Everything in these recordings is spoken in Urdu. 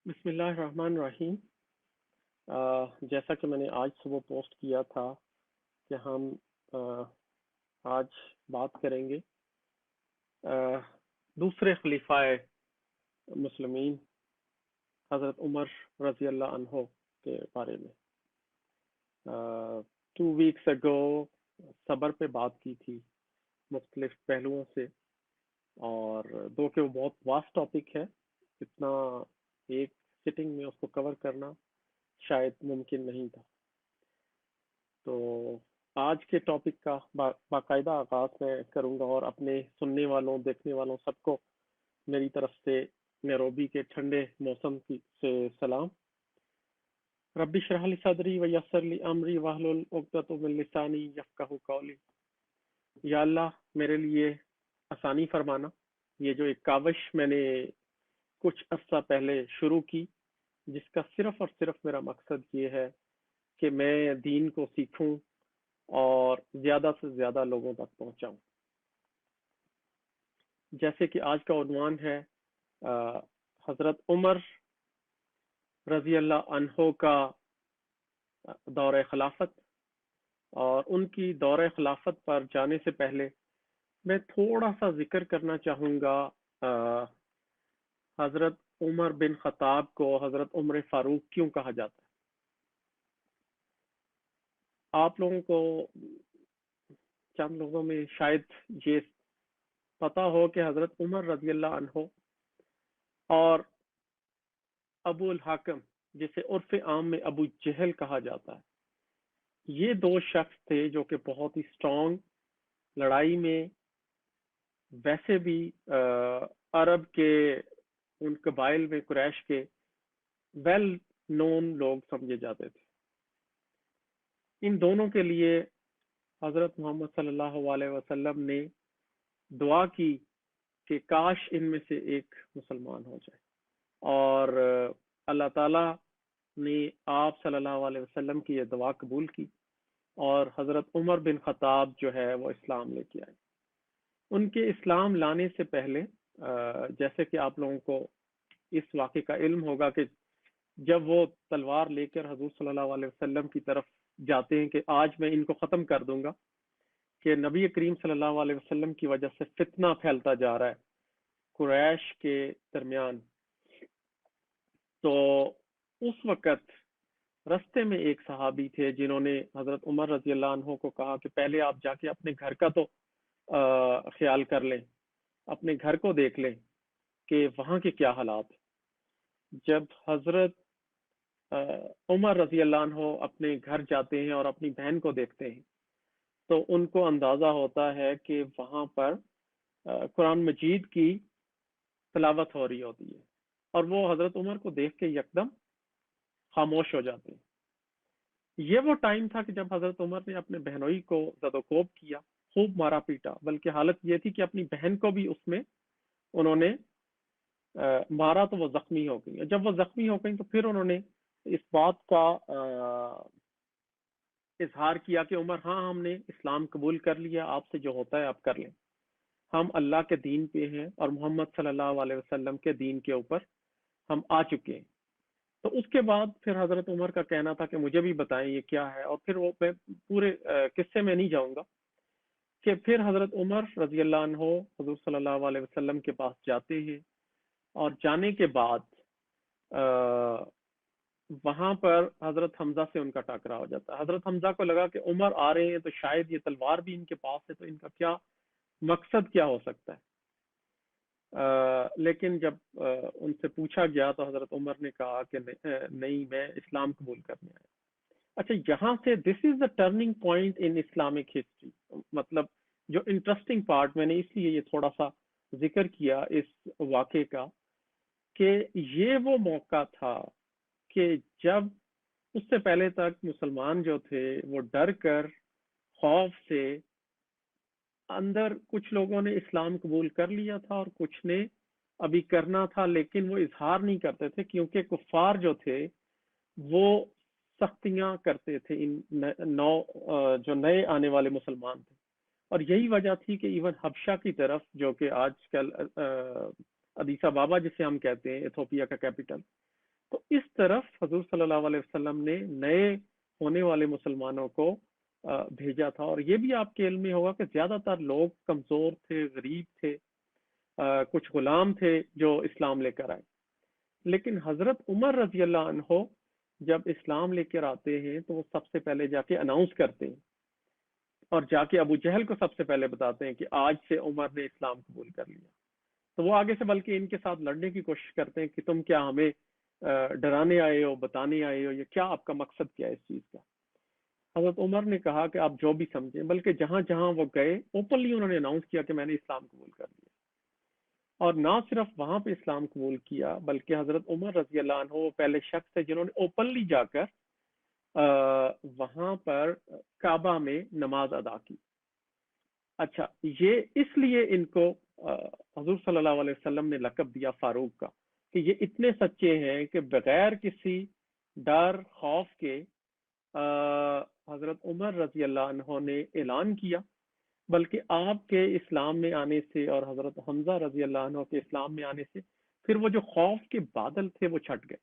بسم اللہ الرحمن الرحیم۔ جیسا کہ میں نے آج صبح پوسٹ کیا تھا کہ ہم آج بات کریں گے دوسرے خلیفہ مسلمین حضرت عمر رضی اللہ عنہ کے بارے میں۔ 2 weeks ago صبر پہ بات کی تھی مختلف پہلوؤں سے، اور کہ وہ بہت واسٹ ٹاپک ہے، اتنا ایک سٹنگ میں اس کو کور کرنا شاید ممکن نہیں تھا۔ تو آج کے ٹاپک کا باقاعدہ آغاز میں کروں گا، اور اپنے سننے والوں دیکھنے والوں سب کو میری طرف سے نیروبی کے ٹھنڈے موسم سے سلام۔ رب اشرح لی صدری ویسر لی امری واحلل عقدۃ من لسانی یفقہوا قولی۔ یا اللہ میرے لیے آسانی فرمانا۔ یہ جو ایک کاوش میں نے کچھ عرصہ پہلے شروع کی، جس کا صرف اور صرف میرا مقصد یہ ہے کہ میں دین کو سیکھوں اور زیادہ سے زیادہ لوگوں تک پہنچاؤں۔ جیسے کہ آج کا عنوان ہے حضرت عمر رضی اللہ عنہ کا دور خلافت، اور ان کی دور خلافت پر جانے سے پہلے میں تھوڑا سا ذکر کرنا چاہوں گا حضرت عمر بن خطاب کو حضرت عمر فاروق کیوں کہا جاتا ہے۔ آپ لوگوں کو چند لوگوں میں شاید یہ پتا ہو کہ حضرت عمر رضی اللہ عنہ اور ابو الحاکم، جسے عرف عام میں ابو جہل کہا جاتا ہے، یہ دو شخص تھے جو کہ بہت ہی سٹرونگ لڑائی میں، ویسے بھی عرب کے ان قبائل میں قریش کے ویل نون لوگ سمجھے جاتے تھے۔ ان دونوں کے لیے حضرت محمد صلی اللہ علیہ وسلم نے دعا کی کہ کاش ان میں سے ایک مسلمان ہو جائے، اور اللہ تعالیٰ نے آپ صلی اللہ علیہ وسلم کی یہ دعا قبول کی، اور حضرت عمر بن خطاب جو ہے وہ اسلام لے کے آئے۔ ان کے اسلام لانے سے پہلے جیسے کہ آپ لوگوں کو اس واقعے کا علم ہوگا کہ جب وہ تلوار لے کر حضور صلی اللہ علیہ وسلم کی طرف جاتے ہیں کہ آج میں ان کو ختم کر دوں گا، کہ نبی کریم صلی اللہ علیہ وسلم کی وجہ سے فتنہ پھیلتا جا رہا ہے قریش کے درمیان، تو اس وقت رستے میں ایک صحابی تھے جنہوں نے حضرت عمر رضی اللہ عنہ کو کہا کہ پہلے آپ جا کے اپنے گھر کا تو خیال کر لیں، اپنے گھر کو دیکھ لیں کہ وہاں کے کیا حالات۔ جب حضرت عمر رضی اللہ عنہ اپنے گھر جاتے ہیں اور اپنی بہن کو دیکھتے ہیں، تو ان کو اندازہ ہوتا ہے کہ وہاں پر قرآن مجید کی تلاوت ہو رہی ہوتی ہے، اور وہ حضرت عمر کو دیکھ کے یکدم خاموش ہو جاتے ہیں۔ یہ وہ ٹائم تھا کہ جب حضرت عمر نے اپنے بہنوئی کو زد و کوب کیا، خوب مارا پیٹا، بلکہ حالت یہ تھی کہ اپنی بہن کو بھی اس میں انہوں نے مارا تو وہ زخمی ہو گئی۔ جب وہ زخمی ہو گئی تو پھر انہوں نے اس بات کا اظہار کیا کہ عمر، ہاں ہم نے اسلام قبول کر لیا، آپ سے جو ہوتا ہے آپ کر لیں، ہم اللہ کے دین پہ ہیں اور محمد صلی اللہ علیہ وسلم کے دین کے اوپر ہم آ چکے ہیں۔ تو اس کے بعد پھر حضرت عمر کا کہنا تھا کہ مجھے بھی بتائیں یہ کیا ہے، اور پھر وہ میں پورے قصے میں نہیں جاؤں گا، کہ پھر حضرت عمر رضی اللہ عنہ حضور صلی اللہ علیہ وسلم کے پاس جاتے ہیں، اور جانے کے بعد وہاں پر حضرت حمزہ سے ان کا ٹاکرا ہو جاتا ہے۔ حضرت حمزہ کو لگا کہ عمر آ رہے ہیں تو شاید یہ تلوار بھی ان کے پاس ہے، تو ان کا کیا مقصد کیا ہو سکتا ہے۔ لیکن جب ان سے پوچھا گیا تو حضرت عمر نے کہا کہ نہیں، میں اسلام قبول کرنے آیا۔ اچھا، یہاں سے this is the turning point in Islamic history, مطلب جو انٹرسٹنگ پارٹ، میں نے اس لیے یہ تھوڑا سا ذکر کیا اس واقعے کا، کہ یہ وہ موقع تھا کہ جب اس سے پہلے تک مسلمان جو تھے وہ ڈر کر، خوف سے، اندر کچھ لوگوں نے اسلام قبول کر لیا تھا اور کچھ نے ابھی کرنا تھا، لیکن وہ اظہار نہیں کرتے تھے، کیونکہ کفار جو تھے وہ سختیاں کرتے تھے ان جو نئے آنے والے مسلمان تھے۔ اور یہی وجہ تھی کہ ایون حبشہ کی طرف، جو کہ آج کل ادیس ابابا جسے ہم کہتے ہیں، ایتھوپیا کا کیپٹل، تو اس طرف حضور صلی اللہ علیہ وسلم نے نئے ہونے والے مسلمانوں کو بھیجا تھا. اور یہ بھی آپ کے علم میں ہوگا کہ زیادہ تر لوگ کمزور تھے، غریب تھے، کچھ غلام تھے جو اسلام لے کر آئے. لیکن حضرت عمر رضی اللہ عنہ جب اسلام لے کر آتے ہیں تو وہ سب سے پہلے جا کے اناؤنس کرتے ہیں اور جا کے ابو جہل کو سب سے پہلے بتاتے ہیں کہ آج سے عمر نے اسلام قبول کر لیا. تو وہ آگے سے بلکہ ان کے ساتھ لڑنے کی کوشش کرتے ہیں کہ تم کیا ہمیں ڈرانے آئے ہو، بتانے آئے ہو، یا کیا آپ کا مقصد کیا ہے اس چیز کا. حضرت عمر نے کہا کہ آپ جو بھی سمجھیں، بلکہ جہاں جہاں وہ گئے اوپنلی انہوں نے اناؤنس کیا کہ میں نے اسلام قبول کر لیا. اور نہ صرف وہاں پہ اسلام قبول کیا بلکہ حضرت عمر رضی اللہ عنہ وہ پہلے شخص تھے جنہوں نے اوپنلی جا کر وہاں پر کعبہ میں نماز ادا کی. اچھا، یہ اس لیے ان کو حضور صلی اللہ علیہ وسلم نے لقب دیا فاروق کا کہ یہ اتنے سچے ہیں کہ بغیر کسی ڈر خوف کے حضرت عمر رضی اللہ عنہ نے اعلان کیا، بلکہ آپ کے اسلام میں آنے سے اور حضرت حمزہ رضی اللہ عنہ کے اسلام میں آنے سے پھر وہ جو خوف کے بادل تھے وہ چھٹ گئے.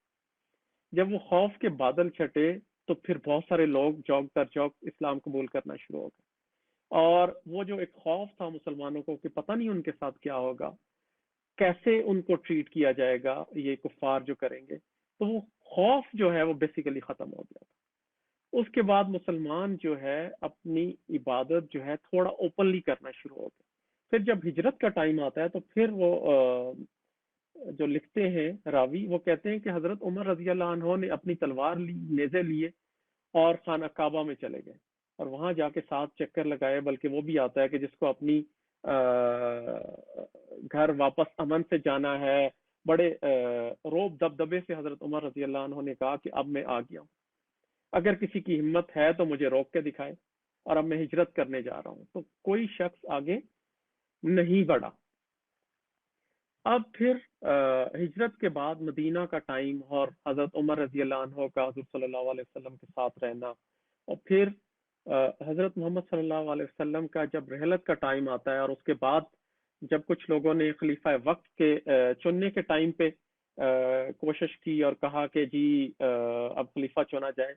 جب وہ خوف کے بادل چھٹے تو پھر بہت سارے لوگ جوک در جوک اسلام قبول کرنا شروع ہو گئے. اور وہ جو ایک خوف تھا مسلمانوں کو کہ پتہ نہیں ان کے ساتھ کیا ہوگا، کیسے ان کو ٹریٹ کیا جائے گا یہ کفار جو کریں گے، تو وہ خوف جو ہے وہ بیسیکلی ختم ہو گیا تھا. اس کے بعد مسلمان جو ہے اپنی عبادت جو ہے تھوڑا اوپنلی کرنا شروع ہو گئے. پھر جب ہجرت کا ٹائم آتا ہے تو پھر وہ جو لکھتے ہیں راوی وہ کہتے ہیں کہ حضرت عمر رضی اللہ عنہ نے اپنی تلوار لی، نیزے لیے اور خانہ کعبہ میں چلے گئے اور وہاں جا کے 7 چکر لگائے. بلکہ وہ بھی آتا ہے کہ جس کو اپنی گھر واپس امن سے جانا ہے، بڑے روب دبدبے سے حضرت عمر رضی اللہ عنہ نے کہا کہ اب میں آ گیا ہوں، اگر کسی کی ہمت ہے تو مجھے روک کے دکھائے اور اب میں ہجرت کرنے جا رہا ہوں. تو کوئی شخص آگے نہیں بڑھا. اب پھر ہجرت کے بعد مدینہ کا ٹائم اور حضرت عمر رضی اللہ عنہ کا حضور صلی اللہ علیہ وسلم کے ساتھ رہنا، اور پھر حضرت محمد صلی اللہ علیہ وسلم کا جب رحلت کا ٹائم آتا ہے اور اس کے بعد جب کچھ لوگوں نے خلیفہ وقت کے چننے کے ٹائم پہ کوشش کی اور کہا کہ جی اب خلیفہ چنا جائے،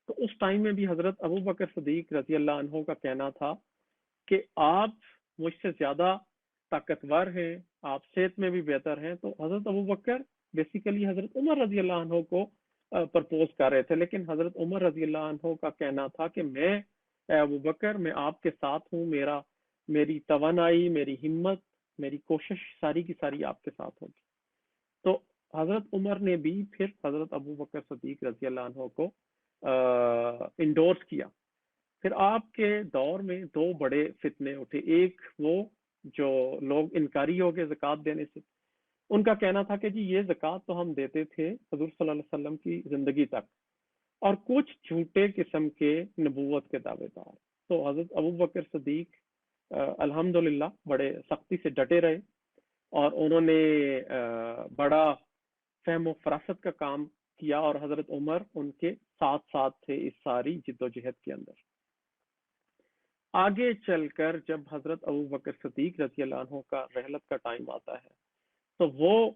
تو اس ٹائم میں بھی حضرت ابو بکر صدیق رضی اللہ عنہ کا کہنا تھا کہ آپ مجھ سے زیادہ طاقتور ہیں، آپ صحت میں بھی بہتر ہیں. تو حضرت ابو بکر بیسیکلی حضرت عمر رضی اللہ عنہ کو پرپوز کر رہے تھے، لیکن حضرت عمر رضی اللہ عنہ کا کہنا تھا کہ میں اے ابو بکر میں آپ کے ساتھ ہوں، میری توانائی، میری ہمت، میری کوشش ساری کی ساری آپ کے ساتھ ہوگی. تو حضرت عمر نے بھی پھر حضرت ابو بکر صدیق رضی اللہ عنہ کو انڈورس کیا. پھر آپ کے دور میں 2 بڑے فتنے اٹھے. ایک وہ جو لوگ انکاری ہو گئے زکوٰۃ دینے سے، ان کا کہنا تھا کہ جی یہ زکوٰۃ تو ہم دیتے تھے حضور صلی اللہ علیہ وسلم کی زندگی تک، اور کچھ جھوٹے قسم کے نبوت کے دعوے دار. تو حضرت ابو بکر صدیق الحمدللہ بڑے سختی سے ڈٹے رہے اور انہوں نے بڑا فہم و فراست کا کام کیا، اور حضرت عمر ان کے ساتھ ساتھ تھے اس ساری جد و جہد کے اندر. آگے چل کر جب حضرت ابو بکر صدیق رضی اللہ عنہ کا رحلت کا ٹائم آتا ہے تو وہ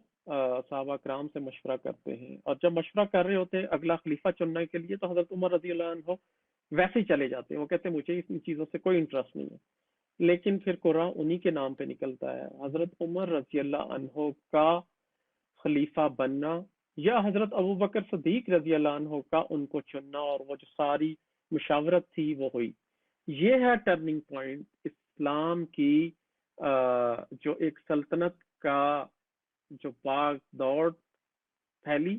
صحابہ کرام سے مشورہ کرتے ہیں، اور جب مشورہ کر رہے ہوتے ہیں اگلا خلیفہ چننے کے لیے تو حضرت عمر رضی اللہ عنہ ویسے ہی چلے جاتے ہیں. وہ کہتے ہیں مجھے ان چیزوں سے کوئی انٹرسٹ نہیں ہے. لیکن پھر قرآن انہی کے نام پہ نکلتا ہے. حضرت عمر رضی اللہ عنہ کا خلیفہ بننا یا حضرت ابو بکر صدیق رضی اللہ عنہ کا ان کو چننا، اور وہ جو ساری مشاورت تھی وہ ہوئی. یہ ہے ٹرننگ پوائنٹ اسلام کی جو ایک سلطنت کا جو باغ دوڑ پھیلی،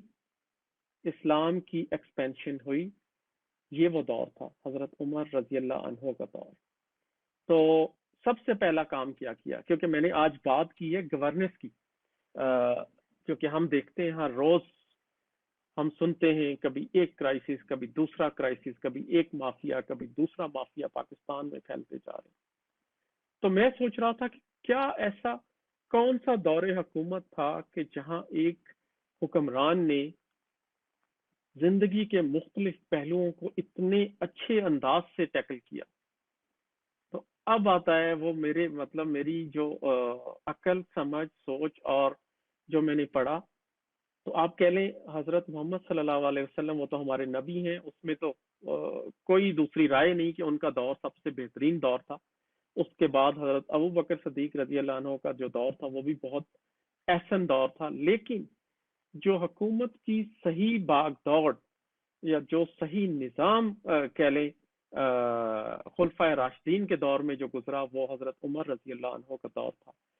اسلام کی ایکسپینشن ہوئی. یہ وہ دور تھا حضرت عمر رضی اللہ عنہ کا دور. تو سب سے پہلا کام کیا کیونکہ میں نے آج بات کی ہے گورننس کی، کیونکہ ہم دیکھتے ہیں ہر روز ہم سنتے ہیں کبھی ایک کرائسس، کبھی دوسرا کرائسس، کبھی ایک مافیا، کبھی دوسرا مافیا پاکستان میں پھیلتے جا رہے ہیں. تو میں سوچ رہا تھا کہ کیا ایسا کون سا دور حکومت تھا کہ جہاں ایک حکمران نے زندگی کے مختلف پہلوؤں کو اتنے اچھے انداز سے ٹیکل کیا. تو اب آتا ہے وہ میری جو عقل، سمجھ، سوچ اور جو میں نے پڑھا تو آپ کہہ لیں حضرت محمد صلی اللہ علیہ وسلم وہ تو ہمارے نبی ہیں، اس میں تو کوئی دوسری رائے نہیں کہ ان کا دور سب سے بہترین دور تھا۔ اس کے بعد حضرت ابو بکر صدیق رضی اللہ عنہ کا جو دور تھا وہ بھی بہت احسن دور تھا، لیکن جو حکومت کی صحیح باغ دوڑ یا جو صحیح نظام کہہ لیں خلفۂ راشدین کے دور میں جو گزرا وہ حضرت عمر رضی اللہ عنہ کا دور تھا۔